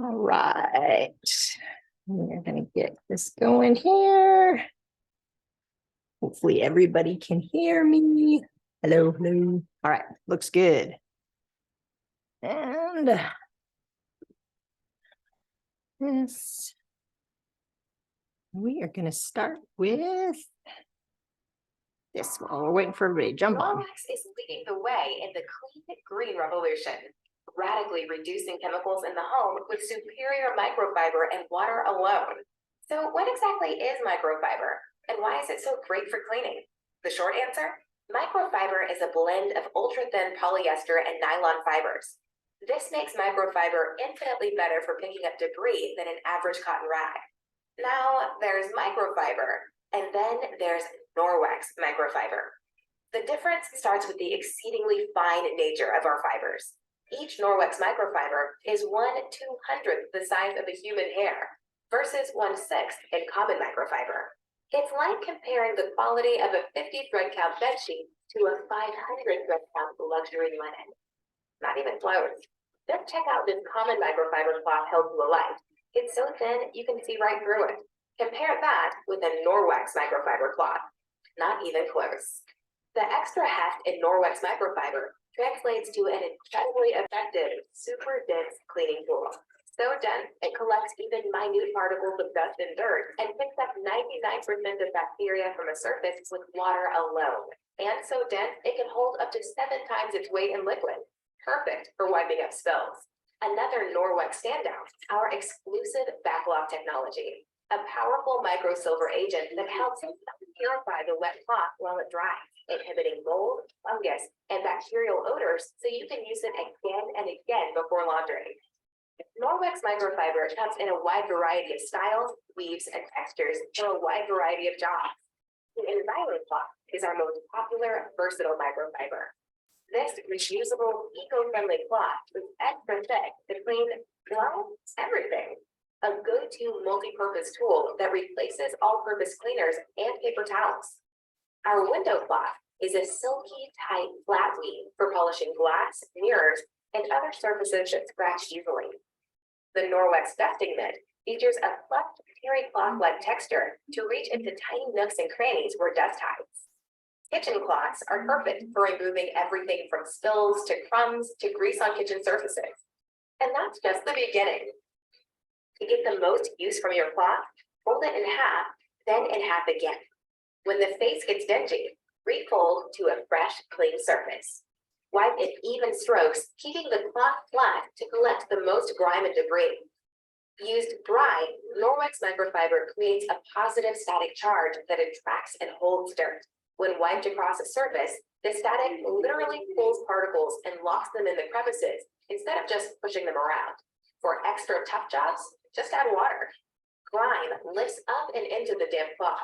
All right. We're going to get this going here. Hopefully everybody can hear me. Hello, hello. All right, looks good. And this, we are going to start with this while we're waiting for everybody to jump on. Norwex is leading the way in the clean green revolution, radically reducing chemicals in the home with superior microfiber and water alone. So what exactly is microfiber, and why is it so great for cleaning? The short answer, microfiber is a blend of ultra-thin polyester and nylon fibers. This makes microfiber infinitely better for picking up debris than an average cotton rag. Now there's microfiber, and then there's Norwex microfiber. The difference starts with the exceedingly fine nature of our fibers. Each Norwex microfiber is 1/200th the size of a human hair versus 1/6 in common microfiber. It's like comparing the quality of a 50 thread count bedsheet to a 500 thread count luxury linen. Not even close. Just check out this common microfiber cloth held to a light. It's so thin you can see right through it. Compare that with a Norwex microfiber cloth. Not even close. The extra heft in Norwex microfiber translates to an incredibly effective, super dense cleaning tool. So dense, it collects even minute particles of dust and dirt and picks up 99% of bacteria from a surface with water alone. And so dense, it can hold up to 7 times its weight in liquid. Perfect for wiping up spills. Another Norwex standout, our exclusive backlog technology, a powerful microsilver agent that helps purify the wet cloth while it dries, inhibiting mold, fungus, and bacterial odors so you can use it again and again before laundering. Norwex microfiber comes in a wide variety of styles, weaves, and textures for a wide variety of jobs. The Environment cloth is our most popular, versatile microfiber. This reusable, eco-friendly cloth is extra thick to clean, well, everything. A go-to multi-purpose tool that replaces all-purpose cleaners and paper towels. Our window cloth is a silky, tight, flat weave for polishing glass, mirrors, and other surfaces that scratch easily. The Norwex dusting mitt features a plucked terry cloth-like texture to reach into tiny nooks and crannies where dust hides. Kitchen cloths are perfect for removing everything from spills to crumbs to grease on kitchen surfaces. And that's just the beginning. To get the most use from your cloth, fold it in half, then in half again. When the face gets dingy, refold to a fresh, clean surface. Wipe in even strokes, keeping the cloth flat to collect the most grime and debris. Used dry, Norwex microfiber creates a positive static charge that attracts and holds dirt. When wiped across a surface, the static literally pulls particles and locks them in the crevices instead of just pushing them around. For extra tough jobs, just add water. Grime lifts up and into the damp cloth.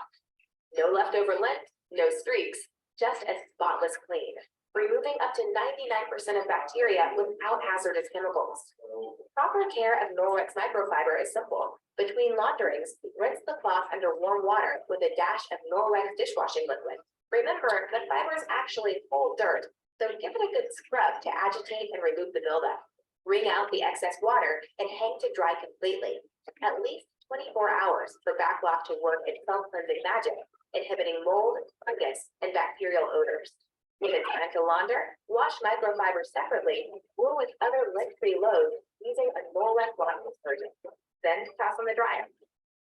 No leftover lint, no streaks, just a spotless clean, removing up to 99% of bacteria without hazardous chemicals. Proper care of Norwex microfiber is simple. Between launderings, rinse the cloth under warm water with a dash of Norwex dishwashing liquid. Remember, the fibers actually hold dirt, so give it a good scrub to agitate and remove the buildup. Wring out the excess water and hang to dry completely. At least 24 hours for backlog to work its self-cleansing magic, inhibiting mold, fungus, and bacterial odors. When it's time to launder, wash microfiber separately or with other lint-free loads using a Norwex washing detergent. Then toss on the dryer.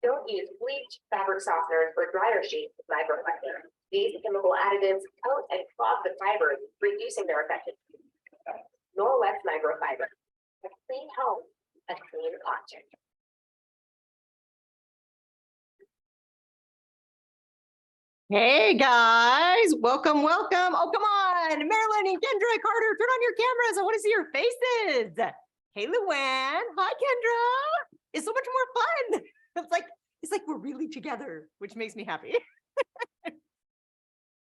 Don't use bleach, fabric softeners, or dryer sheets with microfiber. These chemical additives coat and clog the fibers, reducing their effectiveness. Norwex microfiber. A clean home, a clean conscience. Hey guys, welcome, welcome. Oh, come on, Marilyn and Kendra, Carter, turn on your cameras. I want to see your faces. Hey, Luann. Hi, Kendra. It's so much more fun. It's like we're really together, which makes me happy.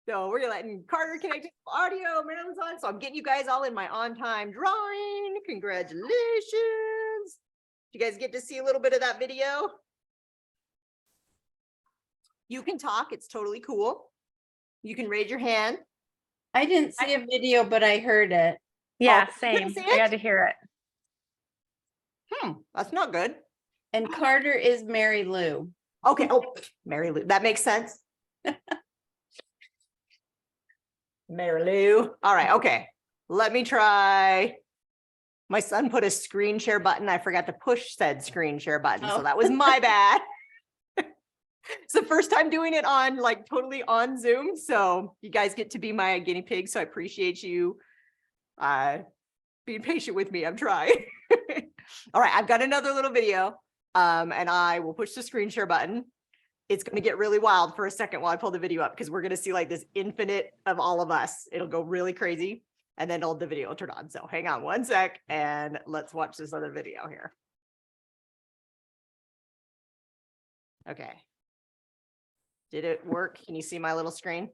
So we're letting Carter connect to audio, Marilyn's on. So I'm getting you guys all in my on-time drawing. Congratulations. Did you guys get to see a little bit of that video? You can talk. It's totally cool. You can raise your hand. I didn't see a video, but I heard it. Yeah, Oh, you couldn't same. see I it? got to hear it. That's not good. And Carter is Mary Lou. Okay. Oh, Mary Lou. That makes sense. Mary Lou. All right. Okay. Let me try. My son put a screen share button. I forgot to push said screen share button. So that was my bad. It's the first time doing it on like totally on Zoom. So you guys get to be my guinea pig. So I appreciate you being patient with me. I'm trying. All right. I've got another little video and I will push the screen share button. It's going to get really wild for a second while I pull the video up because we're going to see like this infinite of all of us. It'll go really crazy. And then the video will turn on. So hang on one sec and let's watch this other video here. Okay. Did it work? Can you see my little screen?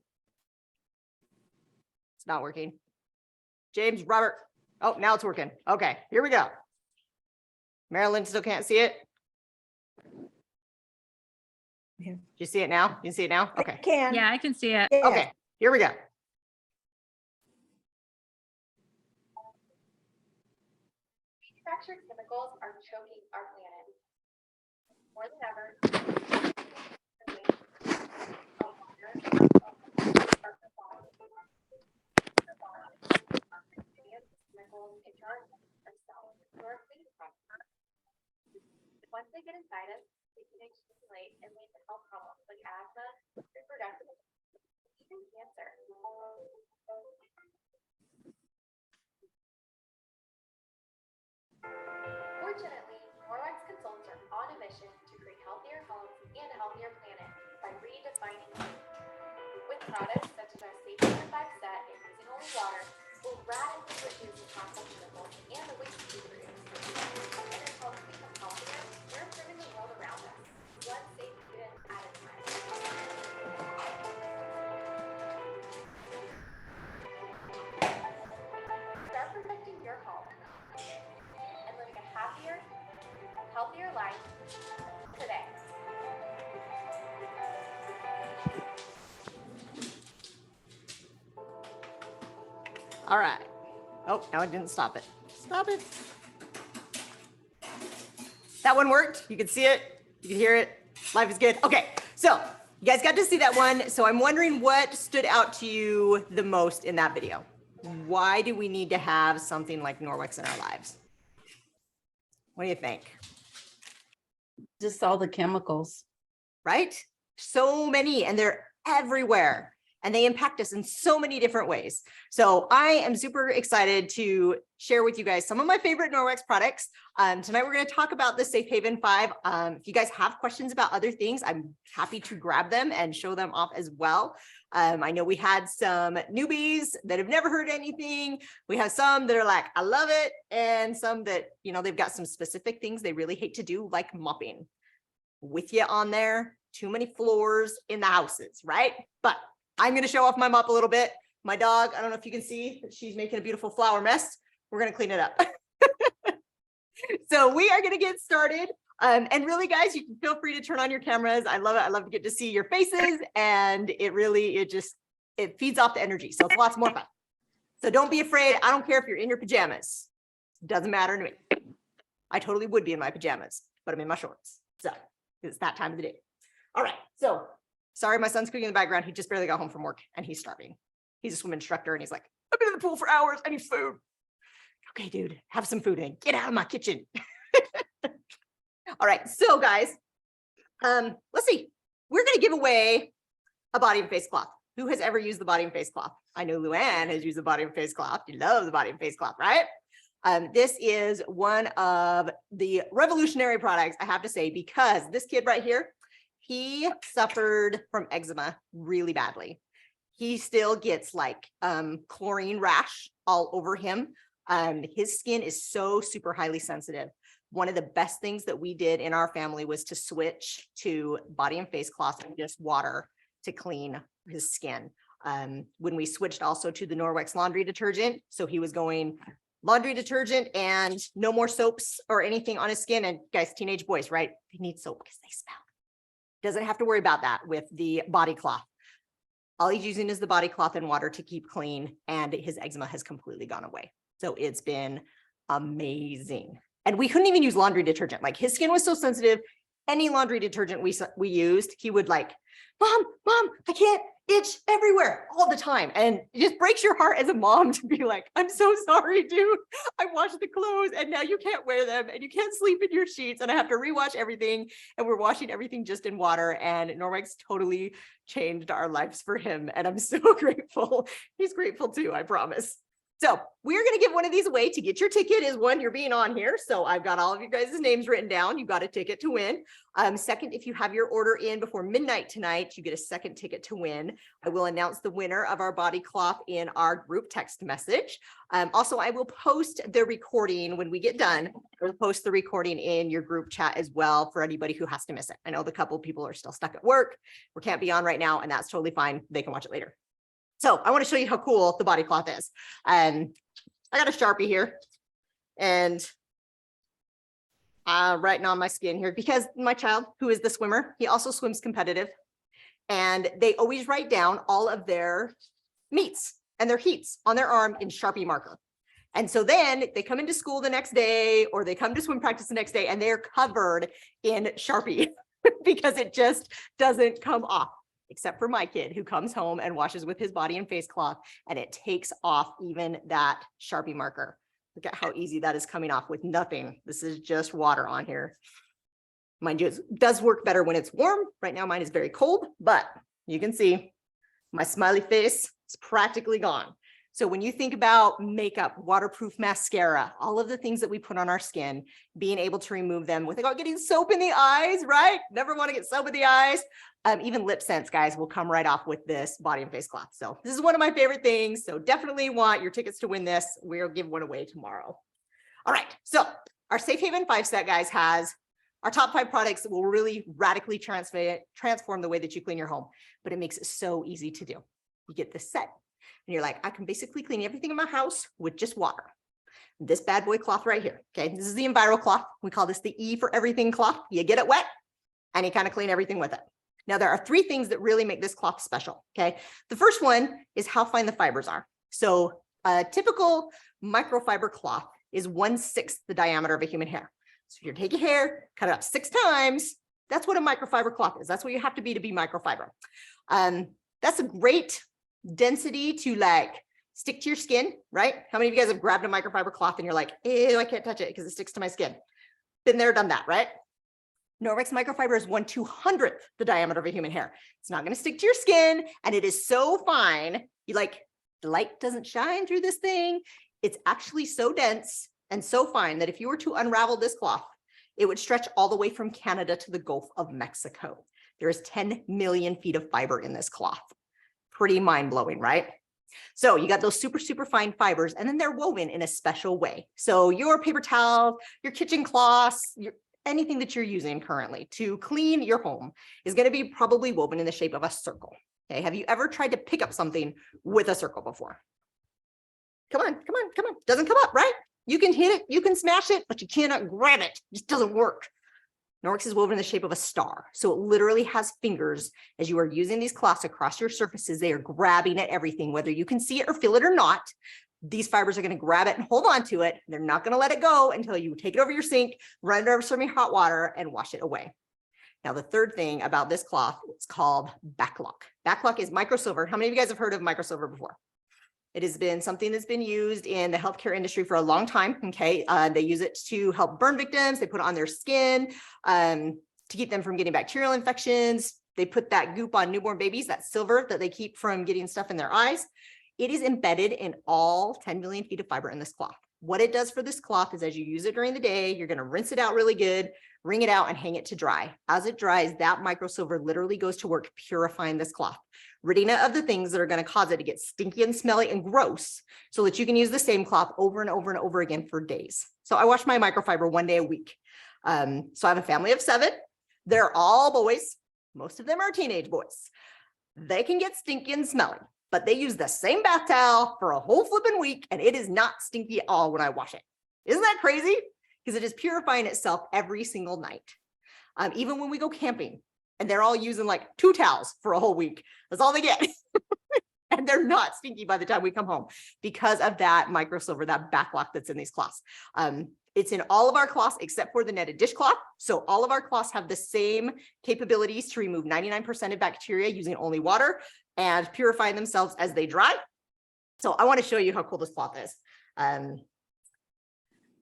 It's not working. James, Robert. Oh, now it's working. Okay, here we go. Marilyn still can't see it. Do you see it now? You see it now? Okay. Yeah, I can see it. Okay, here we go. Manufactured chemicals are choking our planet. More than ever, once they get inside us, they can accumulate and lead to health problems like asthma, reproductive, even cancer. Fortunately, Norwex consultants are on a mission to create healthier homes and a healthier planet by redefining food. With products such as our Safe Haven 5 set and using only water, will radically reduce the harmful chemicals and the waste we produce. And as homes become healthier, we're improving the world around us, one safe haven at a time. Start protecting your home and living a happier, healthier life today. All right. Oh, no, it didn't stop it. Stop it. That one worked. You can see it. You can hear it. Life is good. Okay. So you guys got to see that one. So I'm wondering what stood out to you the most in that video. Why do we need to have something like Norwex in our lives? What do you think? Just all the chemicals. Right? So many, and they're everywhere. And they impact us in so many different ways. So I am super excited to share with you guys some of my favorite Norwex products. Tonight, we're going to talk about the Safe Haven 5. If you guys have questions about other things, I'm happy to grab them and show them off as well. I know we had some newbies that have never heard anything. We have some that are like, I love it. And some that, you know, they've got some specific things they really hate to do, like mopping. With you on there, too many floors in the houses, right? But I'm going to show off my mop a little bit. My dog, I don't know if you can see, but she's making a beautiful flower mess. We're going to clean it up. So we are going to get started. And really, guys, you can feel free to turn on your cameras. I love it. I love to get to see your faces. And it feeds off the energy. So it's lots more fun. So don't be afraid. I don't care if you're in your pajamas. Doesn't matter to me. I totally would be in my pajamas, but I'm in my shorts. So it's that time of the day. All right. So sorry, my son's cooking in the background. He just barely got home from work and he's starving. He's a swim instructor and he's like, I've been in the pool for hours. I need food. Okay, dude, have some food and get out of my kitchen. All right. So guys, let's see. We're going to give away a body and face cloth. Who has ever used the body and face cloth? I know Luann has used the body and face cloth. You love the body and face cloth, right? This is one of the revolutionary products, I have to say, because this kid right here, he suffered from eczema really badly. He still gets like chlorine rash all over him. His skin is so super highly sensitive. One of the best things that we did in our family was to switch to body and face cloth and just water to clean his skin. When we switched also to the Norwex laundry detergent, so he was going laundry detergent and no more soaps or anything on his skin. And guys, teenage boys, right? They need soap because they smell. Doesn't have to worry about that with the body cloth. All he's using is the body cloth and water to keep clean, and his eczema has completely gone away. So it's been amazing. And we couldn't even use laundry detergent. Like his skin was so sensitive, any laundry detergent we used, he would like, mom, I can't, itch everywhere all the time. And it just breaks your heart as a mom to be like, I'm so sorry, dude. I washed the clothes and now you can't wear them and you can't sleep in your sheets and I have to rewash everything. And we're washing everything just in water. And Norwex totally changed our lives for him. And I'm so grateful. He's grateful too, I promise. So we're going to give one of these away. To get your ticket is one, you're being on here. So I've got all of you guys' names written down. You got a ticket to win. Second, if you have your order in before midnight tonight, you get a second ticket to win. I will announce the winner of our body cloth in our group text message. Also, I will post the recording when we get done. We'll post the recording in your group chat as well for anybody who has to miss it. I know the couple of people are still stuck at work. We can't be on right now, and that's totally fine. They can watch it later. So I want to show you how cool the body cloth is. I got a Sharpie here and writing on my skin here because my child, who is the swimmer, he also swims competitive, and they always write down all of their meets and their heats on their arm in Sharpie marker. And so then they come into school the next day or they come to swim practice the next day and they're covered in Sharpie because it just doesn't come off. Except for my kid who comes home and washes with his body and face cloth and it takes off even that Sharpie marker. Look at how easy that is coming off with nothing. This is just water on here. Mind you, it does work better when it's warm. Right now, mine is very cold, but you can see my smiley face is practically gone. So when you think about makeup, waterproof mascara, all of the things that we put on our skin, being able to remove them without getting soap in the eyes, right? Never want to get soap in the eyes. Even lip scents, guys, will come right off with this body and face cloth. So this is one of my favorite things. So definitely want your tickets to win this. We'll give one away tomorrow. All right. So our Safe Haven 5-set, guys, has our top 5 products that will really radically transform the way that you clean your home. But it makes it so easy to do. You get this set and you're like, I can basically clean everything in my house with just water. This bad boy cloth right here. Okay. This is the Enviro cloth. We call this the E for everything cloth. You get it wet and you kind of clean everything with it. Now, there are 3 things that really make this cloth special, okay? The first one is how fine the fibers are. So a typical microfiber cloth is 1/6 the diameter of a human hair. So if you take your hair, cut it up 6 times, that's what a microfiber cloth is. That's what you have to be microfiber. That's a great density to like stick to your skin, right? How many of you guys have grabbed a microfiber cloth and you're like, ew, I can't touch it because it sticks to my skin? Been there, done that, right? Norwex microfiber is 1/200th the diameter of a human hair. It's not going to stick to your skin, and it is so fine. You like, the light doesn't shine through this thing. It's actually so dense and so fine that if you were to unravel this cloth, it would stretch all the way from Canada to the Gulf of Mexico. There is 10 million feet of fiber in this cloth. Pretty mind-blowing, right? So you got those super, super fine fibers, and then they're woven in a special way. So your paper towel, your kitchen cloths, anything that you're using currently to clean your home is going to be probably woven in the shape of a circle. Okay. Have you ever tried to pick up something with a circle before? Come on. Doesn't come up, right? You can hit it, you can smash it, but you cannot grab it. It just doesn't work. Norwex is woven in the shape of a star. So it literally has fingers. As you are using these cloths across your surfaces, they are grabbing at everything, whether you can see it or feel it or not. These fibers are going to grab it and hold on to it. They're not going to let it go until you take it over your sink, run it over some hot water, and wash it away. Now, the third thing about this cloth is called backlock. Backlock is microsilver. How many of you guys have heard of microsilver before? It has been something that's been used in the healthcare industry for a long time. Okay, they use it to help burn victims. They put it on their skin to keep them from getting bacterial infections. They put that goop on newborn babies, that silver that they keep from getting stuff in their eyes. It is embedded in all 10 million feet of fiber in this cloth. What it does for this cloth is as you use it during the day, you're going to rinse it out really good, wring it out and hang it to dry. As it dries, that microsilver literally goes to work purifying this cloth, ridding it of the things that are going to cause it to get stinky and smelly and gross so that you can use the same cloth over and over and over again for days. So I wash my microfiber 1 day a week. So I have a family of 7. They're all boys. Most of them are teenage boys. They can get stinky and smelly, but they use the same bath towel for a whole flipping week, and it is not stinky at all when I wash it. Isn't that crazy? Because it is purifying itself every single night. Even when we go camping, and they're all using like 2 towels for a whole week. That's all they get. and they're not stinky by the time we come home because of that microsilver, that backlock that's in these cloths. It's in all of our cloths except for the netted dishcloth. So all of our cloths have the same capabilities to remove 99% of bacteria using only water and purifying themselves as they dry. So I want to show you how cool this cloth is.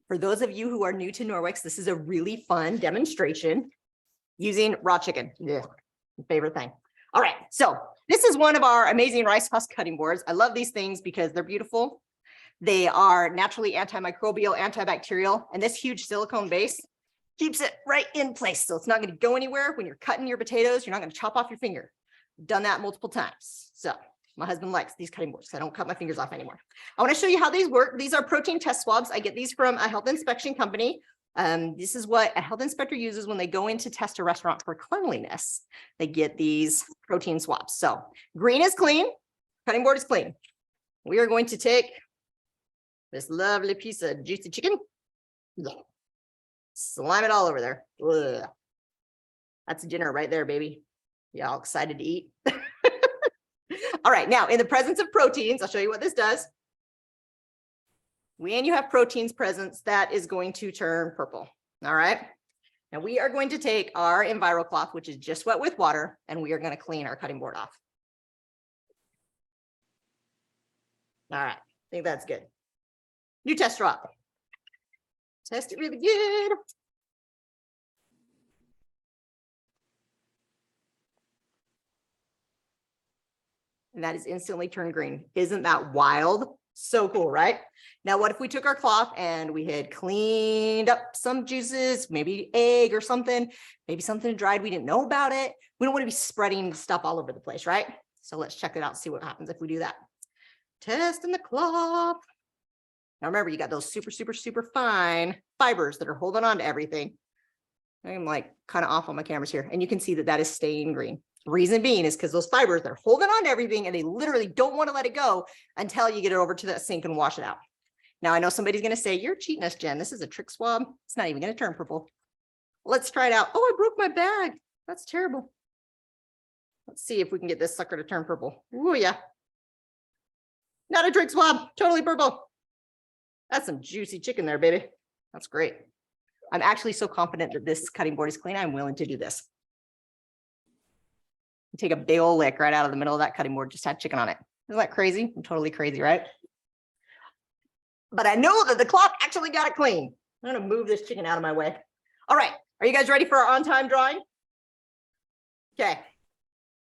For those of you who are new to Norwex, this is a really fun demonstration using raw chicken. Yeah, favorite thing. All right, so this is one of our amazing rice husk cutting boards. I love these things because they're beautiful. They are naturally antimicrobial, antibacterial, and this huge silicone base keeps it right in place. So it's not going to go anywhere when you're cutting your potatoes. You're not going to chop off your finger. I've done that multiple times. So my husband likes these cutting boards. I don't cut my fingers off anymore. I want to show you how these work. These are protein test swabs. I get these from a health inspection company. This is what a health inspector uses when they go in to test a restaurant for cleanliness. They get these protein swabs. So green is clean, cutting board is clean. We are going to take this lovely piece of juicy chicken. Slime it all over there. Ugh. That's dinner right there, baby. Y'all excited to eat? All right, now in the presence of proteins, I'll show you what this does. When you have proteins presence, that is going to turn purple. All right. Now we are going to take our Enviro cloth, which is just wet with water, and we are going to clean our cutting board off. All right, I think that's good. New test drop. Test it really good. And that is instantly turned green. Isn't that wild? So cool, right? Now, what if we took our cloth and we had cleaned up some juices, maybe egg or something, maybe something dried, we didn't know about it. We don't want to be spreading stuff all over the place, right? So let's check it out, see what happens if we do that. Testing the cloth. Now remember, you got those super, super, super fine fibers that are holding on to everything. I'm like kind of off on my cameras here, and you can see that that is staying green. Reason being is because those fibers, they're holding on to everything and they literally don't want to let it go until you get it over to that sink and wash it out. Now, I know somebody's going to say, you're cheating us, Jen. This is a trick swab. It's not even going to turn purple. Let's try it out. Oh, I broke my bag. That's terrible. Let's see if we can get this sucker to turn purple. Oh, yeah. Not a trick swab. Totally purple. That's some juicy chicken there, baby. That's great. I'm actually so confident that this cutting board is clean. I'm willing to do this. Take a big old lick right out of the middle of that cutting board, just had chicken on it. Isn't that crazy? I'm totally crazy, right? But I know that the cloth actually got it clean. I'm gonna move this chicken out of my way. All right, are you guys ready for our on-time drawing? Okay,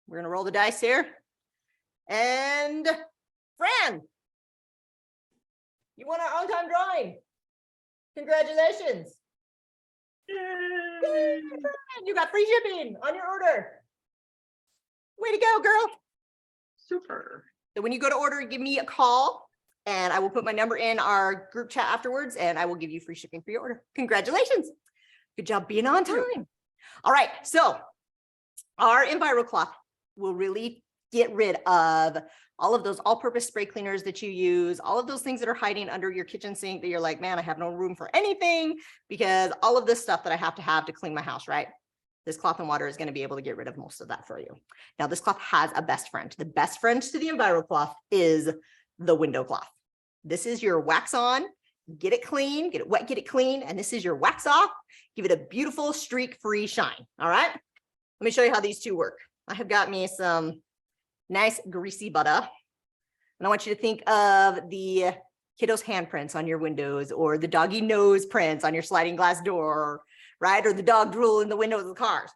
we're gonna roll the dice here. And Fran, you won our on-time drawing. Congratulations. Yay, Fran, you got free shipping on your order. Way to go, girl. Super. So when you go to order, give me a call and I will put my number in our group chat afterwards and I will give you free shipping for your order. Congratulations. Good job being on time. All right. So our Enviro cloth will really get rid of all of those all-purpose spray cleaners that you use, all of those things that are hiding under your kitchen sink that you're like, man, I have no room for anything because all of this stuff that I have to clean my house, right? This cloth and water is going to be able to get rid of most of that for you. Now, this cloth has a best friend. The best friend to the Enviro cloth is the window cloth. This is your wax on, get it clean, get it wet, get it clean. And this is your wax off, give it a beautiful streak-free shine. All right. Let me show you how these two work. I have got me some nice greasy butter. And I want you to think of the kiddo's handprints on your windows or the doggy nose prints on your sliding glass door, right? Or the dog drool in the windows of the cars.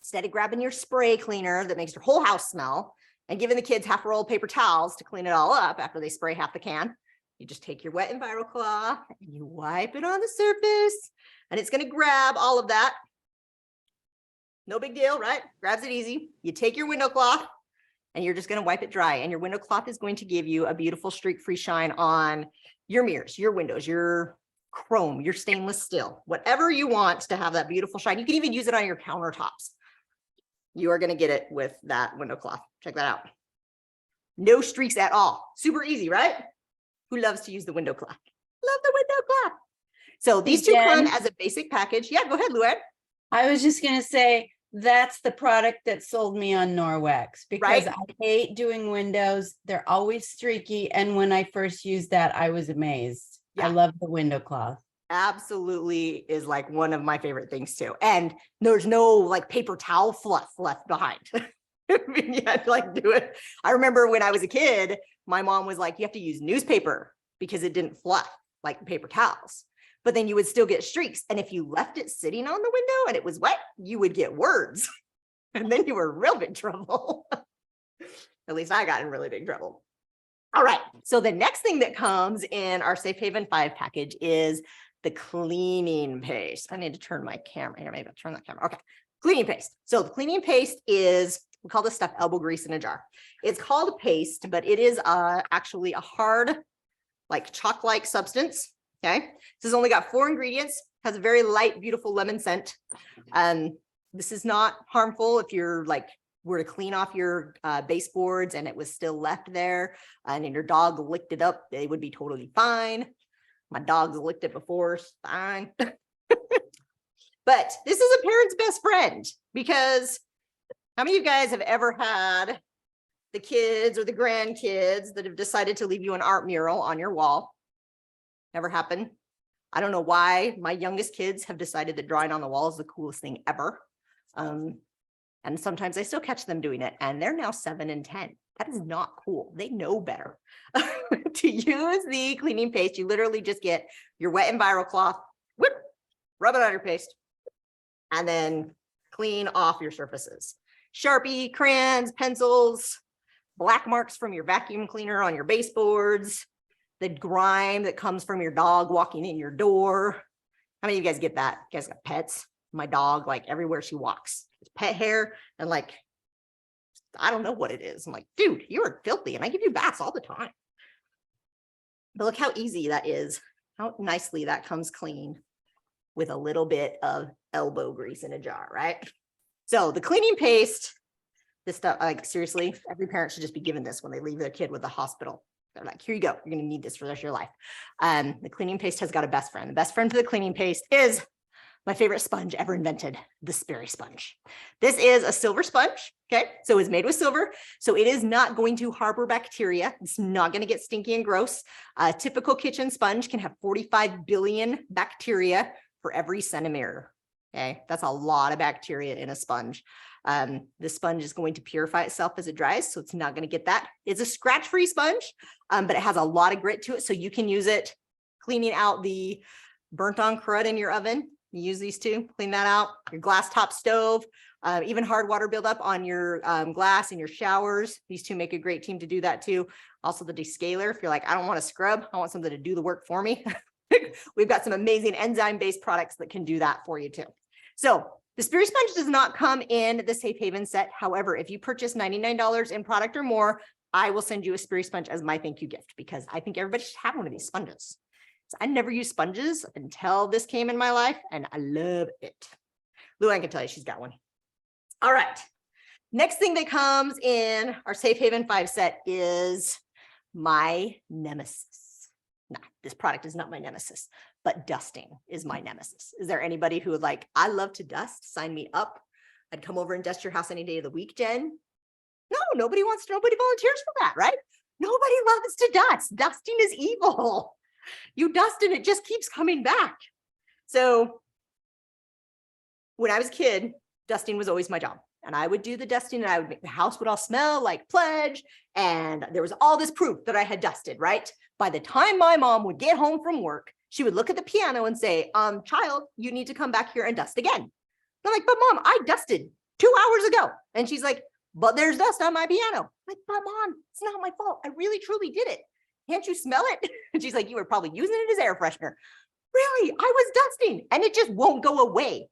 Instead of grabbing your spray cleaner that makes your whole house smell and giving the kids half a roll of paper towels to clean it all up after they spray half the can, you just take your wet Enviro cloth and you wipe it on the surface and it's going to grab all of that. No big deal, right? Grabs it easy. You take your window cloth and you're just going to wipe it dry, and your window cloth is going to give you a beautiful streak-free shine on your mirrors, your windows, your chrome, your stainless steel, whatever you want to have that beautiful shine. You can even use it on your countertops. You are going to get it with that window cloth. Check that out. No streaks at all. Super easy, right? Who loves to use the window cloth? Love the window cloth. So these two come as a basic package. Yeah, go ahead, Luann. I was just going to say, That's the product that sold me on Norwex because Right? I hate doing windows. They're always streaky. And when I first used that, I was amazed. I Yeah. love the window cloth. Absolutely is like one of my favorite things too. And there's no like paper towel fluff left behind. I mean, you had to like do it. I remember when I was a kid, my mom was like, you have to use newspaper because it didn't fluff like paper towels. But then you would still get streaks. And if you left it sitting on the window and it was wet, you would get words. And then you were in real big trouble. At least I got in really big trouble. All right. So the next thing that comes in our Safe Haven 5 package is the cleaning paste. I need to turn my camera here. Maybe I'll turn that camera. Okay. Cleaning paste. So the cleaning paste is, we call this stuff elbow grease in a jar. It's called paste, but it is actually a hard, like chalk-like substance. Okay. This has only got 4 ingredients, has a very light, beautiful lemon scent. This is not harmful if you're like, were to clean off your baseboards and it was still left there and your dog licked it up, they would be totally fine. My dog's licked it before, it's fine. But this is a parent's best friend because how many of you guys have ever had the kids or the grandkids that have decided to leave you an art mural on your wall? Never happened. I don't know why my youngest kids have decided that drawing on the wall is the coolest thing ever. And sometimes I still catch them doing it, and they're now 7 and 10. That is not cool. They know better. To use the cleaning paste, you literally just get your wet and vinyl cloth, whip, rub it on your paste, and then clean off your surfaces. Sharpie, crayons, pencils, black marks from your vacuum cleaner on your baseboards, the grime that comes from your dog walking in your door. How many of you guys get that? You guys got pets? My dog, like everywhere she walks, it's pet hair and like, I don't know what it is. I'm like, dude, you are filthy and I give you baths all the time. But look how easy that is, how nicely that comes clean with a little bit of elbow grease in a jar, right? So the cleaning paste, this stuff, like seriously, every parent should just be given this when they leave their kid with the hospital. They're like, here you go, you're gonna need this for the rest of your life. The cleaning paste has got a best friend. The best friend for the cleaning paste is my favorite sponge ever invented, the Sperry sponge. This is a silver sponge, okay? So it's made with silver, so it is not going to harbor bacteria. It's not gonna get stinky and gross. A typical kitchen sponge can have 45 billion bacteria for every centimeter, okay? That's a lot of bacteria in a sponge. The sponge is going to purify itself as it dries, so it's not gonna get that. It's a scratch-free sponge, but it has a lot of grit to it, so you can use it cleaning out the burnt-on crud in your oven. You use these two, clean that out, your glass top stove, even hard water buildup on your glass in your showers. These two make a great team to do that too. Also the descaler, if you're like, I don't want to scrub, I want something to do the work for me. We've got some amazing enzyme-based products that can do that for you too. So the Sperry sponge does not come in the Safe Haven set. However, if you purchase $99 in product or more, I will send you a Sperry sponge as my thank you gift because I think everybody should have one of these sponges. I never used sponges until this came in my life, and I love it. Luann can tell you she's got one. All right. Next thing that comes in our Safe Haven 5 set is my nemesis. No, this product is not my nemesis, but dusting is my nemesis. Is there anybody who would like, I love to dust, sign me up. I'd come over and dust your house any day of the week, Jen. No, nobody volunteers for that, right? Nobody loves to dust. Dusting is evil. You dust and it just keeps coming back. So when I was a kid, dusting was always my job. And I would do the dusting and I would make the house would all smell like Pledge. And there was all this proof that I had dusted, right? By the time my mom would get home from work, she would look at the piano and say, child, you need to come back here and dust again. I'm like, but mom, I dusted 2 hours ago. And she's like, but there's dust on my piano. I'm like, but mom, it's not my fault. I really, truly did it. Can't you smell it? And she's like, you were probably using it as air freshener. Really? I was dusting and it just won't go away.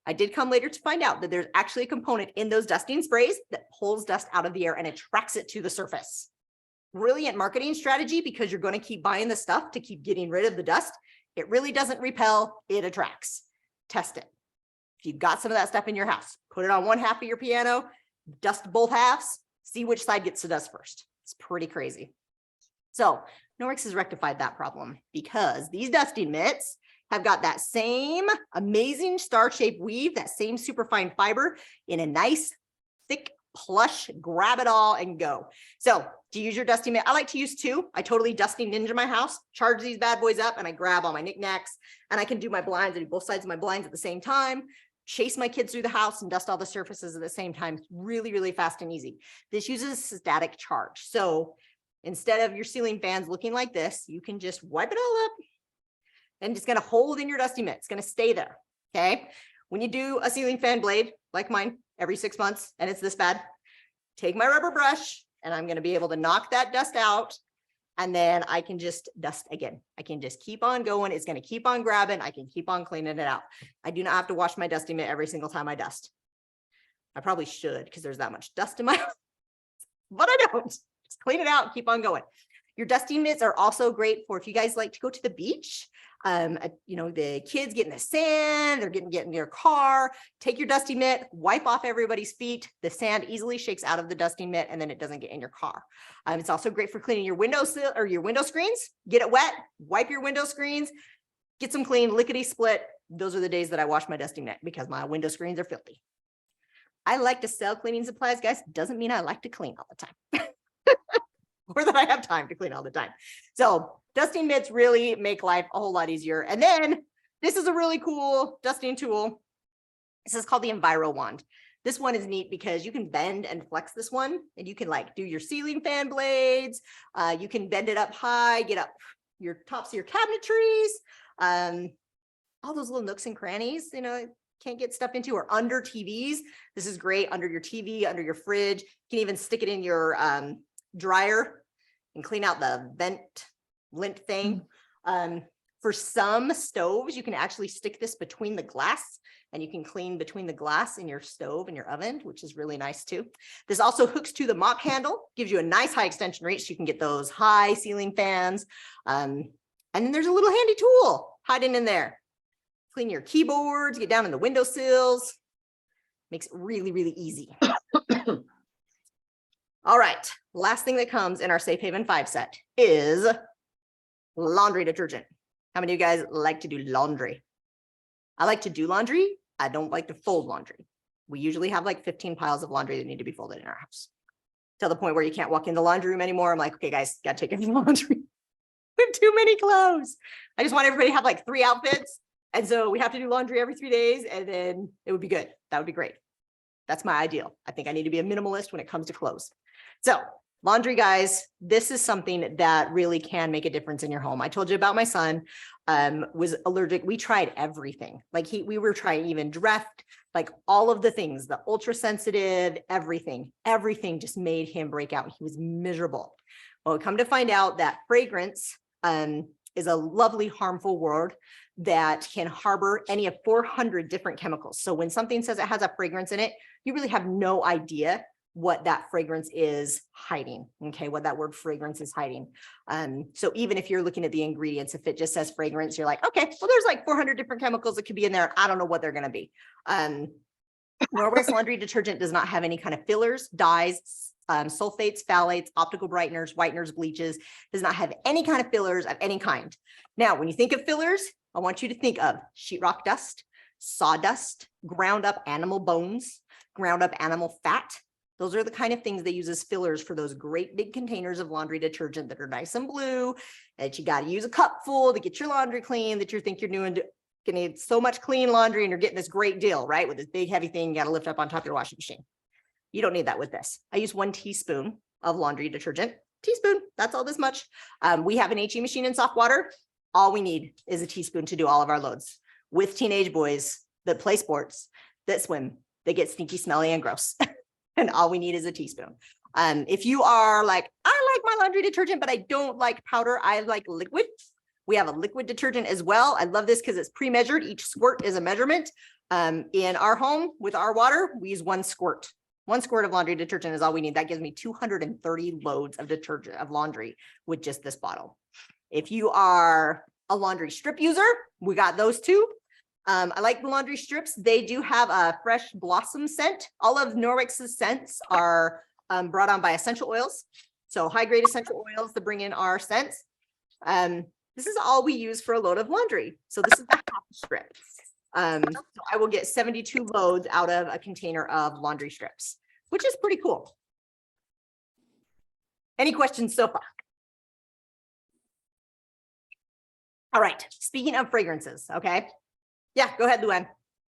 I did come later to find out that there's actually a component in those dusting sprays that pulls dust out of the air and attracts it to the surface. Brilliant marketing strategy because you're going to keep buying the stuff to keep getting rid of the dust. It really doesn't repel, it attracts. Test it. If you've got some of that stuff in your house, put it on one half of your piano, dust both halves, see which side gets the dust first. It's pretty crazy. So Norwex has rectified that problem because these dusting mitts have got that same amazing star-shaped weave, that same superfine fiber in a nice, thick, plush, grab it all and go. So to use your dusty mitt, I like to use two. I totally dusty ninja my house, charge these bad boys up, and I grab all my knickknacks, and I can do my blinds. I do both sides of my blinds at the same time, chase my kids through the house and dust all the surfaces at the same time. It's really, really fast and easy. This uses a static charge. So instead of your ceiling fans looking like this, you can just wipe it all up and it's going to hold in your dusty mitt. It's going to stay there. Okay. When you do a ceiling fan blade like mine every 6 months and it's this bad, take my rubber brush and I'm going to be able to knock that dust out. And then I can just dust again. I can just keep on going. It's going to keep on grabbing. I can keep on cleaning it out. I do not have to wash my dusty mitt every single time I dust. I probably should because there's that much dust in my house, but I don't. Just clean it out and keep on going. Your dusty mitts are also great for if you guys like to go to the beach. The kids get in the sand, they're get in their car, take your dusty mitt, wipe off everybody's feet. The sand easily shakes out of the dusty mitt and then it doesn't get in your car. It's also great for cleaning your windowsill or your window screens. Get it wet, wipe your window screens, get some clean, lickety split. Those are the days that I wash my dusty mitt because my window screens are filthy. I like to sell cleaning supplies, guys. Doesn't mean I like to clean all the time. Or that I have time to clean all the time. So dusting mitts really make life a whole lot easier. And then this is a really cool dusting tool. This is called the Enviro Wand. This one is neat because you can bend and flex this one and you can like do your ceiling fan blades. You can bend it up high, get up your tops of your cabinetries, all those little nooks and crannies, can't get stuff into or under TVs. This is great under your TV, under your fridge. You can even stick it in your dryer and clean out the lint thing. For some stoves, you can actually stick this between the glass and you can clean between the glass in your stove and your oven, which is really nice too. This also hooks to the mop handle, gives you a nice high extension reach. So you can get those high ceiling fans. And then there's a little handy tool hiding in there. Clean your keyboards, get down in the windowsills. Makes it really, really easy. All right, last thing that comes in our Safe Haven 5 set is laundry detergent. How many of you guys like to do laundry? I like to do laundry. I don't like to fold laundry. We usually have like 15 piles of laundry that need to be folded in our house. Till the point where you can't walk in the laundry room anymore. I'm like, okay, guys, got to take in the laundry. We have too many clothes. I just want everybody to have like 3 outfits. And so we have to do laundry every 3 days and then it would be good. That would be great. That's my ideal. I think I need to be a minimalist when it comes to clothes. So laundry, guys, this is something that really can make a difference in your home. I told you about my son was allergic. We tried everything. Like we were trying even Dreft, like all of the things, the ultra sensitive, everything just made him break out. He was miserable. Well, we come to find out that fragrance is a lovely, harmful word that can harbor any of 400 different chemicals. So when something says it has a fragrance in it, you really have no idea what that fragrance is hiding. Okay, what that word fragrance is hiding. So even if you're looking at the ingredients, if it just says fragrance, you're like, okay, well, there's like 400 different chemicals that could be in there. I don't know what they're going to be. Norwex laundry detergent does not have any kind of fillers, dyes, sulfates, phthalates, optical brighteners, whiteners, bleaches, does not have any kind of fillers of any kind. Now, when you think of fillers, I want you to think of sheetrock dust, sawdust, ground up animal bones, ground up animal fat. Those are the kind of things they use as fillers for those great big containers of laundry detergent that are nice and blue, that you got to use a cup full to get your laundry clean, that you think you're doing gonna need so much clean laundry and you're getting this great deal, right? With this big heavy thing you got to lift up on top of your washing machine. You don't need that with this. I use 1 teaspoon of laundry detergent. Teaspoon, that's all this much. We have an HE machine in soft water. All we need is a teaspoon to do all of our loads. With teenage boys that play sports, that swim, they get stinky, smelly, and gross. And all we need is a teaspoon. If you are like, I like my laundry detergent, but I don't like powder, I like liquid. We have a liquid detergent as well. I love this because it's pre-measured. Each squirt is a measurement. In our home with our water, we use 1 squirt. 1 squirt of laundry detergent is all we need. That gives me 230 loads of detergent of laundry with just this bottle. If you are a laundry strip user, we got those too. I like the laundry strips. They do have a fresh blossom scent. All of Norwex's scents are brought on by essential oils. So high grade essential oils to bring in our scents. This is all we use for a load of laundry. So this is the half strip. So I will get 72 loads out of a container of laundry strips, which is pretty cool. Any questions so far? All right, speaking of fragrances, okay. Yeah, go ahead, Luann.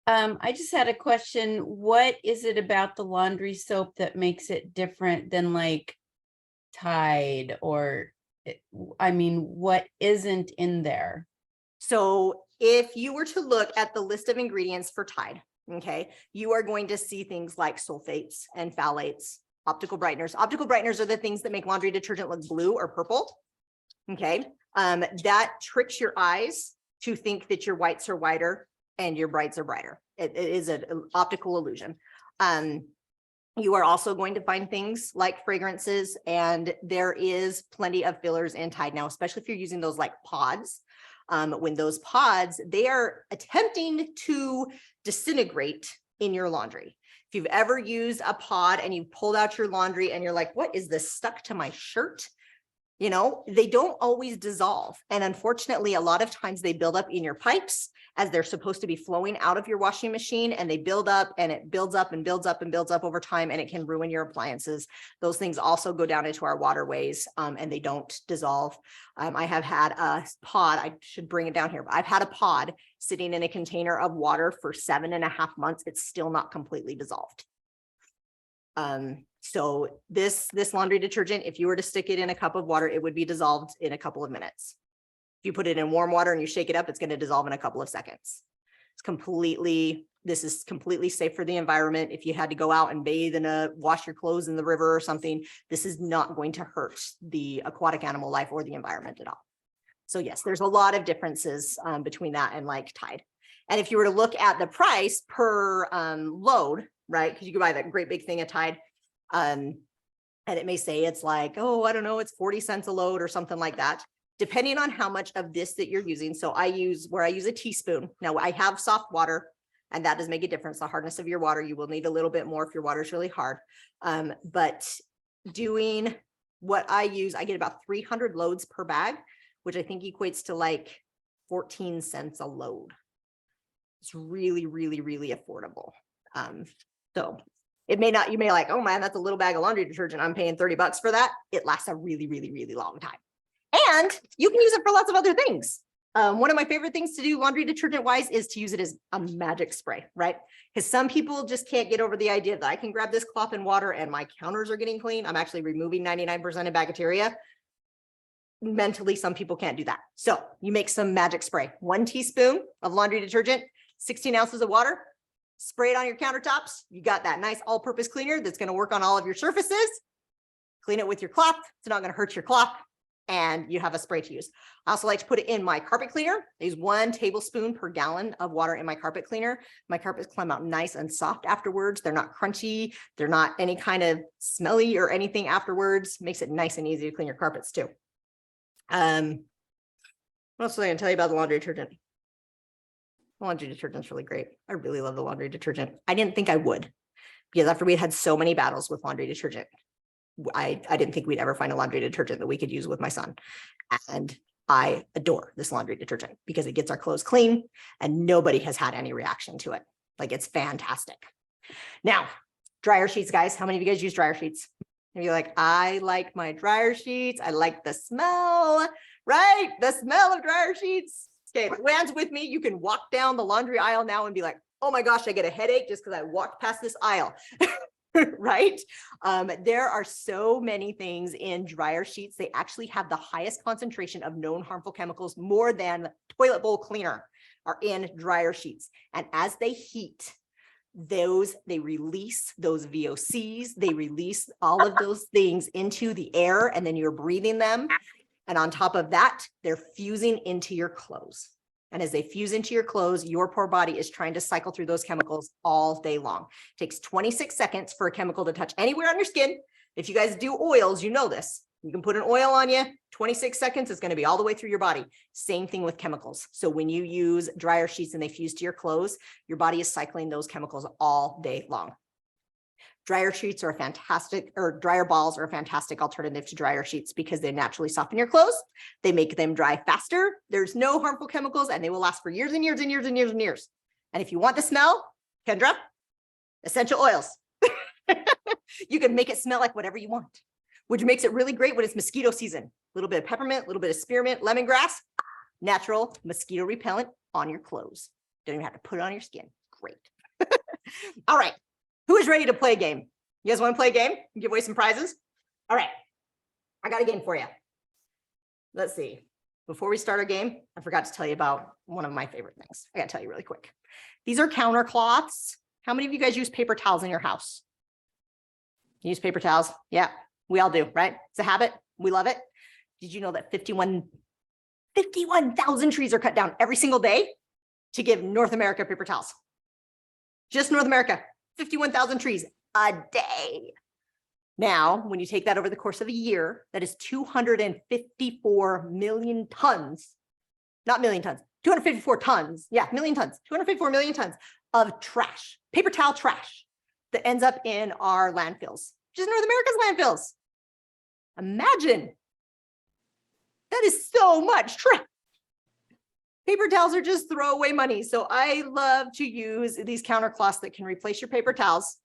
I just had a question. What is it about the laundry soap that makes it different than like Tide or, I mean, what isn't in there? So if you were to look at the list of ingredients for Tide, okay, you are going to see things like sulfates and phthalates, optical brighteners. Optical brighteners are the things that make laundry detergent look blue or purple. Okay, that tricks your eyes to think that your whites are whiter and your brights are brighter. It is an optical illusion. You are also going to find things like fragrances, and there is plenty of fillers in Tide now, especially if you're using those like pods. When those pods, they are attempting to disintegrate in your laundry. If you've ever used a pod and you pulled out your laundry and you're like, what is this stuck to my shirt? You know, they don't always dissolve. And unfortunately, a lot of times they build up in your pipes as they're supposed to be flowing out of your washing machine, and they build up and it builds up and builds up and builds up over time, and it can ruin your appliances. Those things also go down into our waterways, and they don't dissolve. I have had a pod, I should bring it down here, but I've had a pod sitting in a container of water for 7.5 months. It's still not completely dissolved. So this laundry detergent, if you were to stick it in a cup of water, it would be dissolved in a couple of minutes. If you put it in warm water and you shake it up, it's going to dissolve in a couple of seconds. This is completely safe for the environment. If you had to go out and bathe wash your clothes in the river or something, this is not going to hurt the aquatic animal life or the environment at all. So yes, there's a lot of differences between that and like Tide. And if you were to look at the price per load, right? Because you can buy that great big thing of Tide. And it may say it's like, oh, I don't know, it's 40 cents a load or something like that, depending on how much of this that you're using. So I use a teaspoon. Now I have soft water, and that does make a difference. The hardness of your water, you will need a little bit more if your water is really hard. But doing what I use, I get about 300 loads per bag, which I think equates to like 14 cents a load. It's really, really, really affordable. So it may not, you may like, oh man, that's a little bag of laundry detergent, I'm paying $30 for that. It lasts a really, really, really long time. And you can use it for lots of other things. One of my favorite things to do laundry detergent wise is to use it as a magic spray, right? Because some people just can't get over the idea that I can grab this cloth and water and my counters are getting clean. I'm actually removing 99% of bacteria. Mentally, some people can't do that. So you make some magic spray, 1 teaspoon of laundry detergent, 16 ounces of water, spray it on your countertops. You got that nice all-purpose cleaner that's going to work on all of your surfaces. Clean it with your cloth. It's not going to hurt your cloth, and you have a spray to use. I also like to put it in my carpet cleaner. I use 1 tablespoon per gallon of water in my carpet cleaner. My carpets come out nice and soft afterwards. They're not crunchy. They're not any kind of smelly or anything afterwards. Makes it nice and easy to clean your carpets too. What else was I going to tell you about the laundry detergent? The laundry detergent's really great. I really love the laundry detergent. I didn't think I would, because after we had so many battles with laundry detergent, I didn't think we'd ever find a laundry detergent that we could use with my son. And I adore this laundry detergent because it gets our clothes clean and nobody has had any reaction to it. Like, it's fantastic. Now, dryer sheets, guys. How many of you guys use dryer sheets? And you're like, I like my dryer sheets. I like the smell, right? The smell of dryer sheets. Okay, Luann's with me. You can walk down the laundry aisle now and be like, oh my gosh, I get a headache just because I walked past this aisle, right? There are so many things in dryer sheets. They actually have the highest concentration of known harmful chemicals, more than toilet bowl cleaner, are in dryer sheets. And as they heat, they release those VOCs, they release all of those things into the air, and then you're breathing them. And on top of that, they're fusing into your clothes. And as they fuse into your clothes, your poor body is trying to cycle through those chemicals all day long. It takes 26 seconds for a chemical to touch anywhere on your skin. If you guys do oils, you know this. You can put an oil on you, 26 seconds, it's going to be all the way through your body. Same thing with chemicals. So when you use dryer sheets and they fuse to your clothes, your body is cycling those chemicals all day long. Dryer sheets are a fantastic, or dryer balls are a fantastic alternative to dryer sheets because they naturally soften your clothes. They make them dry faster. There's no harmful chemicals and they will last for years and years and years and years and years. And if you want the smell, Kendra, essential oils. You can make it smell like whatever you want, which makes it really great when it's mosquito season. A little bit of peppermint, a little bit of spearmint, lemongrass, natural mosquito repellent on your clothes. Don't even have to put it on your skin. Great. All right. Who is ready to play a game? You guys want to play a game? Give away some prizes? All right. I got a game for you. Let's see. Before we start our game, I forgot to tell you about one of my favorite things. I got to tell you really quick. These are counter cloths. How many of you guys use paper towels in your house? You use paper towels? Yeah, we all do, right? It's a habit. We love it. Did you know that 51,000 trees are cut down every single day to give North America paper towels? Just North America, 51,000 trees a day. Now, when you take that over the course of a year, that is 254 million tons, not million tons, 254 tons. Yeah, million tons, 254 million tons of trash, paper towel trash that ends up in our landfills, just North America's landfills. Imagine. That is so much trash. Paper towels are just throwaway money. So I love to use these counter cloths that can replace your paper towels.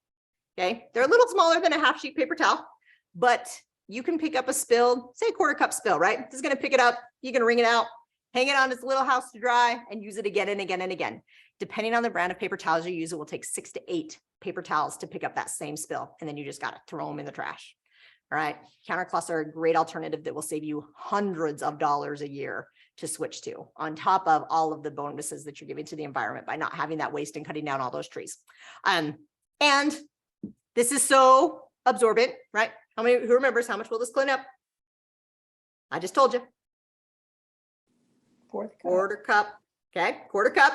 Okay. They're a little smaller than a half sheet paper towel, but you can pick up a spill, say a quarter cup spill, right? This is going to pick it up. You can wring it out, hang it on its little house to dry and use it again and again and again. Depending on the brand of paper towels you use, it will take 6 to 8 paper towels to pick up that same spill. And then you just got to throw them in the trash. All right. Counter cloths are a great alternative that will save you hundreds of dollars a year to switch to, on top of all of the bonuses that you're giving to the environment by not having that waste and cutting down all those trees. And this is so absorbent, right? Who remembers how much will this clean up? I just told you. Quarter cup. Okay, quarter cup.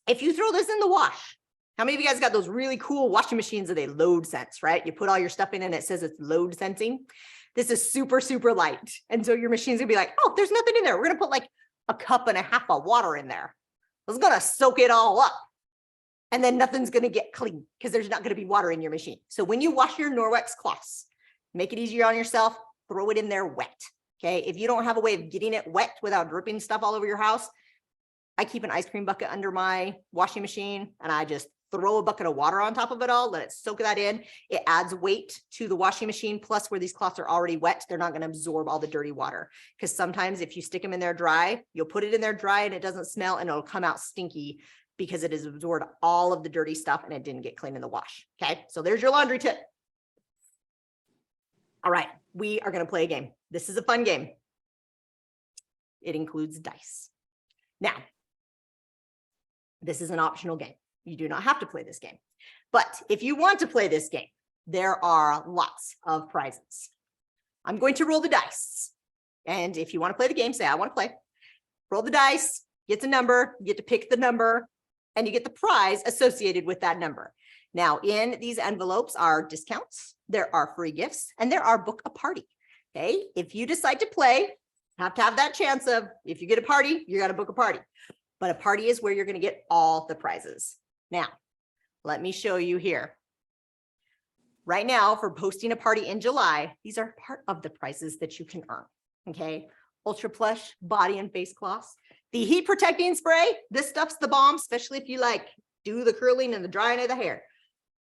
If you throw this in the wash, how many of you guys got those really cool washing machines that they load sense, right? You put all your stuff in and it says it's load sensing. This is super, super light. And so your machine's gonna be like, oh, there's nothing in there. We're gonna put like a cup and a half of water in there. It's gonna soak it all up. And then nothing's gonna get clean because there's not gonna be water in your machine. So when you wash your Norwex cloths, make it easier on yourself, throw it in there wet. Okay, if you don't have a way of getting it wet without dripping stuff all over your house, I keep an ice cream bucket under my washing machine and I just throw a bucket of water on top of it all, let it soak that in. It adds weight to the washing machine. Plus, where these cloths are already wet, they're not going to absorb all the dirty water. Because sometimes if you stick them in there dry, you'll put it in there dry and it doesn't smell and it'll come out stinky because it has absorbed all of the dirty stuff and it didn't get clean in the wash. Okay, so there's your laundry tip. All right, we are going to play a game. This is a fun game. It includes dice. Now, this is an optional game. You do not have to play this game. But if you want to play this game, there are lots of prizes. I'm going to roll the dice. And if you want to play the game, say, I want to play. Roll the dice, get a number, you get to pick the number, and you get the prize associated with that number. Now, in these envelopes are discounts, there are free gifts, and there are book a party. Okay, if you decide to play, you have to have that chance of, if you get a party, you got to book a party. But a party is where you're going to get all the prizes. Now, let me show you here. Right now, for posting a party in July, these are part of the prizes that you can earn. Okay, Ultra Plush body and face cloths. The heat protecting spray, this stuff's the bomb, especially if you like do the curling and the drying of the hair.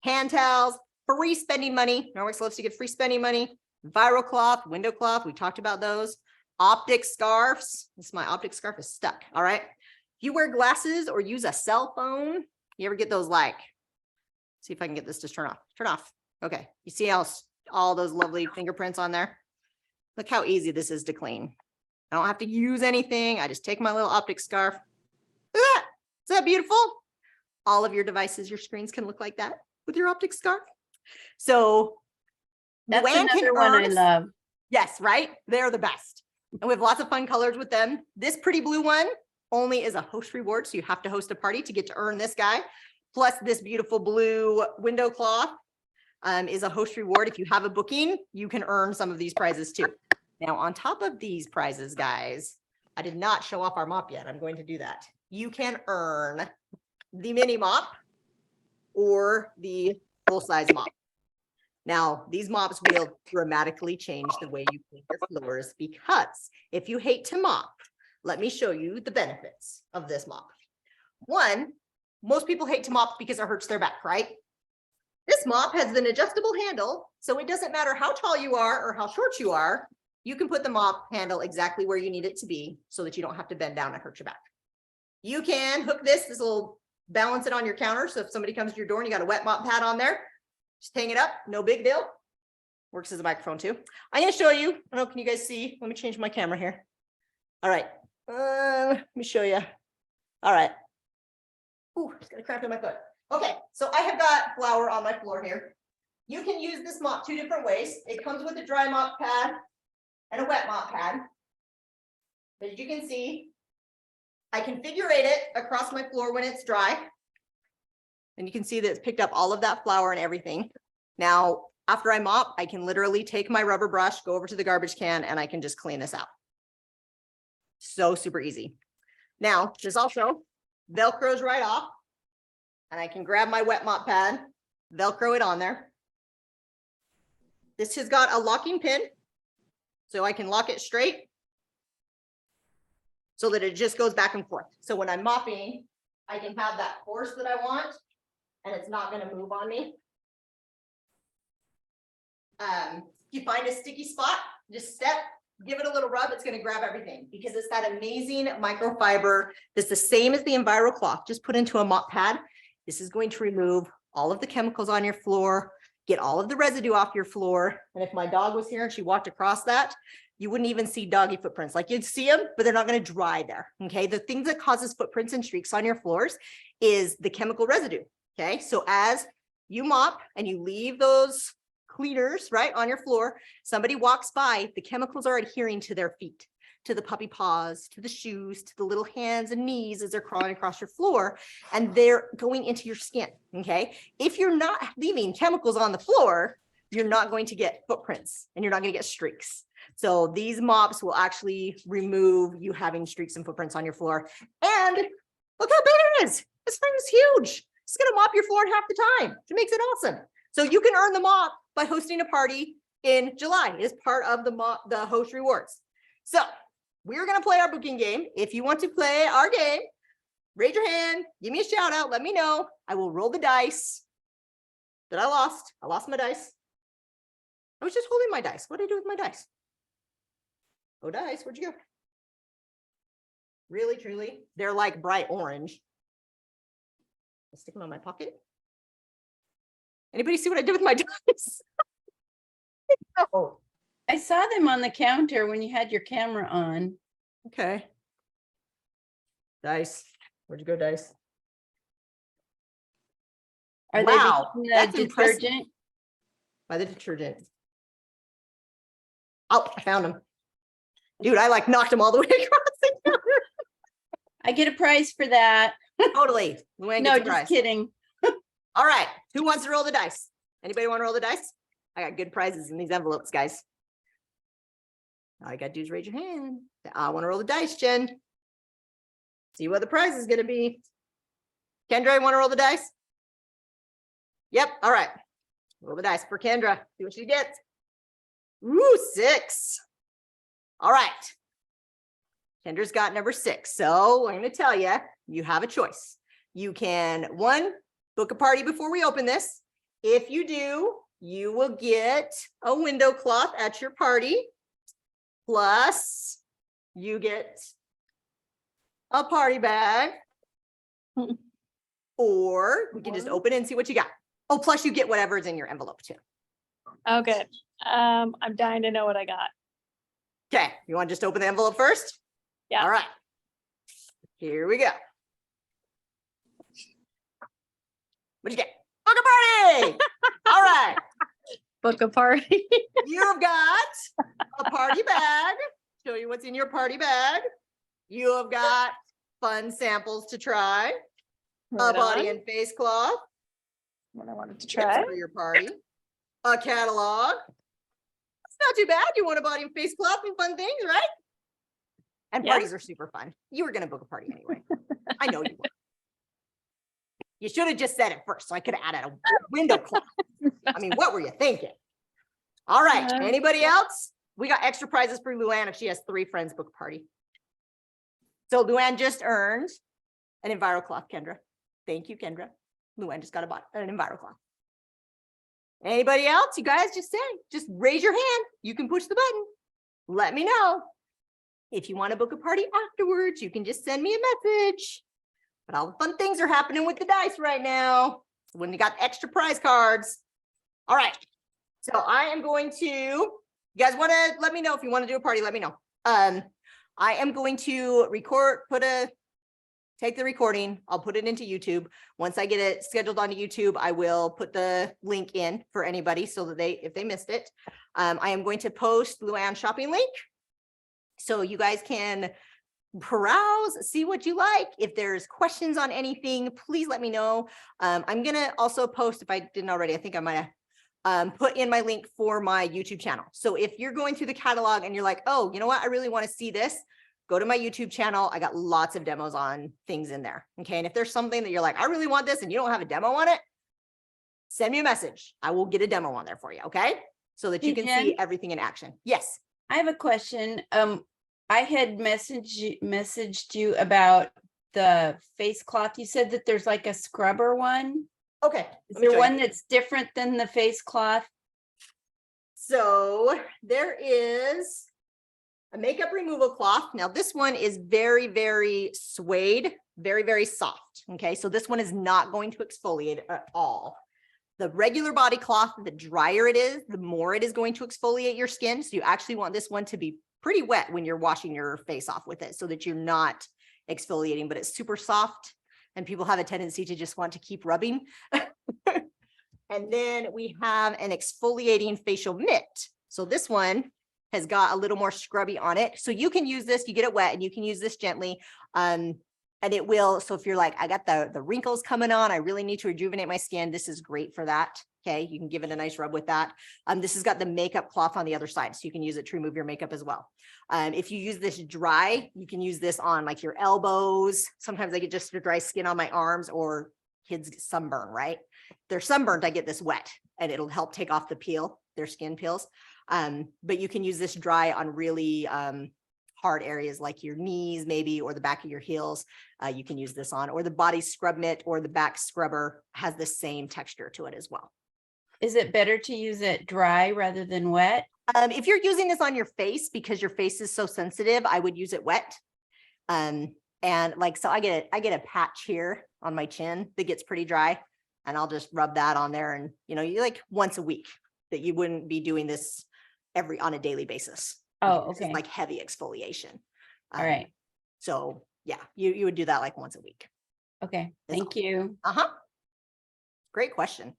Hand towels, free spending money. Norwex loves to give free spending money. Viral cloth, window cloth, we talked about those. Optic scarves. My optic scarf is stuck. All right. If you wear glasses or use a cell phone, you ever get those like, see if I can get this to turn off. Turn off. Okay. You see how all those lovely fingerprints on there? Look how easy this is to clean. I don't have to use anything. I just take my little optic scarf. Look at that. Is that beautiful? All of your devices, your screens can look like that with your optic scarf. So that's Luann another one I love. Yes, right? They're the best. And we have lots of fun colors with them. This pretty blue one only is a host reward. So you have to host a party to get to earn this guy. Plus this beautiful blue window cloth is a host reward. If you have a booking, you can earn some of these prizes too. Now, on top of these prizes, guys, I did not show off our mop yet. I'm going to do that. You can earn the mini mop or the 1 gallon full-size mop. Now, these mops will dramatically change the way you clean your floors, because if you hate to mop, let me show you the benefits of this mop. One, most people hate to mop because it hurts their back, right? This mop has an adjustable handle, so it doesn't matter how tall you are or how short you are, you can put the mop handle exactly where you need it to be so that you don't have to bend down and hurt your back. You can hook this will balance it on your counter. So if somebody comes to your door and you got a wet mop pad on there, just hang it up, no big deal. Works as a microphone too. I'm gonna show you, I don't know, can you guys see? Let me change my camera here. All right, let me show you. All right. Ooh, just got a cramp in my foot. Okay, so I have got flour on my floor here. You can use this mop 2 different ways. It comes with a dry mop pad and a wet mop pad. As you can see, I configurate it across my floor when it's dry. And you can see that it's picked up all of that flour and everything. Now, after I mop, I can literally take my rubber brush, go over to the garbage can, and I can just clean this out. So super easy. Now, this also Velcros right off. And I can grab my wet mop pad, Velcro it on there. This has got a locking pin, so I can lock it straight so that it just goes back and forth. So when I'm mopping, I can have that force that I want, and it's not going to move on me. If you find a sticky spot, just give it a little rub. It's going to grab everything because it's that amazing microfiber that's the same as the Enviro cloth, just put into a mop pad. This is going to remove all of the chemicals on your floor, get all of the residue off your floor. And if my dog was here and she walked across that, you wouldn't even see doggy footprints. Like, you'd see them, but they're not going to dry there. Okay. The things that causes footprints and streaks on your floors is the chemical residue. Okay. So as you mop and you leave those cleaners right on your floor, somebody walks by, the chemicals are adhering to their feet, to the puppy paws, to the shoes, to the little hands and knees as they're crawling across your floor, and they're going into your skin. Okay. If you're not leaving chemicals on the floor, you're not going to get footprints and you're not going to get streaks. So these mops will actually remove you having streaks and footprints on your floor. And look how big it is. This thing is huge. It's going to mop your floor half the time. It makes it awesome. So you can earn the mop by hosting a party in July as part of the host rewards. So we're going to play our booking game. If you want to play our game, raise your hand, give me a shout out, let me know. I will roll the dice that I lost. I lost my dice. I was just holding my dice. What did I do with my dice? Oh, dice, where'd you go? Really, truly? They're like bright orange. I'll stick them in my pocket. Anybody see what I did with my dice? Oh, I saw them on the counter when you had your camera on. Okay. Dice. Where'd you go, dice? Are Wow, they that's the impressive. detergent? By the detergent. Oh, I found them. Dude, I like knocked them all the way across the counter. I get a prize for that. Totally. Luann No, gets a just prize. kidding. All right. Who wants to roll the dice? Anybody want to roll the dice? I got good prizes in these envelopes, guys. All you got to do is raise your hand. I want to roll the dice, Jen. See what the prize is going to be. Kendra, you want to roll the dice? Yep. All right. Roll the dice for Kendra. See what she gets. Ooh, 6. All right. Kendra's got number 6. So I'm going to tell you, you have a choice. You can, 1, book a party before we open this. If you do, you will get a window cloth at your party. Plus, you get a party bag. Or we can just open it and see what you got. Oh, plus you get whatever's in your envelope too. Oh, good. I'm dying to know what I got. Okay, you want to just open the envelope first? Yeah. All right. Here we go. What'd you get? Book a party! All right. Book a party. You've got a party bag. Show you what's in your party bag. You have got fun samples to try. A Right body on. and face cloth. What I wanted to Tips try. for your party. A catalog. It's not too bad. You want a body and face cloth and fun things, right? And Yeah. parties are super fun. You were going to book a party anyway. I know you were. You should have just said it first, so I could have added a window cloth. I mean, what were you thinking? All right, anybody else? We got extra prizes for Luann if she has 3 friends book a party. So Luann just earned an EnviroCloth, Kendra. Thank you, Kendra. Luann just got an EnviroCloth. Anybody else? You guys just raise your hand. You can push the button. Let me know. If you want to book a party afterwards, you can just send me a message. But all the fun things are happening with the dice right now. When you got extra prize cards. All right. So I am going to, you guys want to let me know if you want to do a party, let me know. I am going to take the recording. I'll put it into YouTube. Once I get it scheduled onto YouTube, I will put the link in for anybody so that if they missed it. I am going to post Luann's shopping link. So you guys can browse, see what you like. If there's questions on anything, please let me know. I'm going to also post, if I didn't already, I think I might have put in my link for my YouTube channel. So if you're going through the catalog and you're like, oh, you know what, I really want to see this, go to my YouTube channel. I got lots of demos on things in there. Okay. And if there's something that you're like, I really want this and you don't have a demo on it, send me a message. I will get a demo on there for you. Okay. So that you can see everything in action. Yes. I have a question. I had messaged you about the face cloth. You said that there's like a scrubber one. Okay. Is there one that's different than the face cloth? So there is a makeup removal cloth. Now this one is very, very suede, very, very soft. Okay. So this one is not going to exfoliate at all. The regular body cloth, the drier it is, the more it is going to exfoliate your skin. So you actually want this one to be pretty wet when you're washing your face off with it so that you're not exfoliating, but it's super soft and people have a tendency to just want to keep rubbing. And then we have an exfoliating facial mitt. So this one has got a little more scrubby on it. So you can use this, you get it wet and you can use this gently. And it will, so if you're like, I got the wrinkles coming on, I really need to rejuvenate my skin, this is great for that. Okay, you can give it a nice rub with that. This has got the makeup cloth on the other side, so you can use it to remove your makeup as well. If you use this dry, you can use this on like your elbows. Sometimes I get just dry skin on my arms, or kids get sunburn, right? If they're sunburned, I get this wet and it'll help take off the peel, their skin peels. But you can use this dry on really hard areas like your knees maybe, or the back of your heels. You can use this on, or the body scrub mitt or the back scrubber has the same texture to it as well. Is it better to use it dry rather than wet? If you're using this on your face because your face is so sensitive, I would use it wet. And like, so I get a patch here on my chin that gets pretty dry, and I'll just rub that on there. And you like once a week, that you wouldn't be doing this on a daily basis. Oh, This is okay. like heavy exfoliation. All right. So yeah, you would do that like once a week. Okay. Thank you. Great question.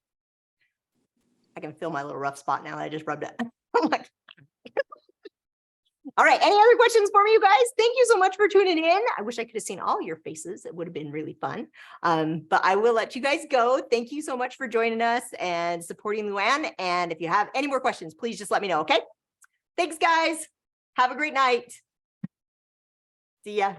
I can feel my little rough spot now. I just rubbed it. I'm like, all right. Any other questions for me, you guys? Thank you so much for tuning in. I wish I could have seen all your faces. It would have been really fun. But I will let you guys go. Thank you so much for joining us and supporting Luann. And if you have any more questions, please just let me know. Okay. Thanks, guys. Have a great night. See ya.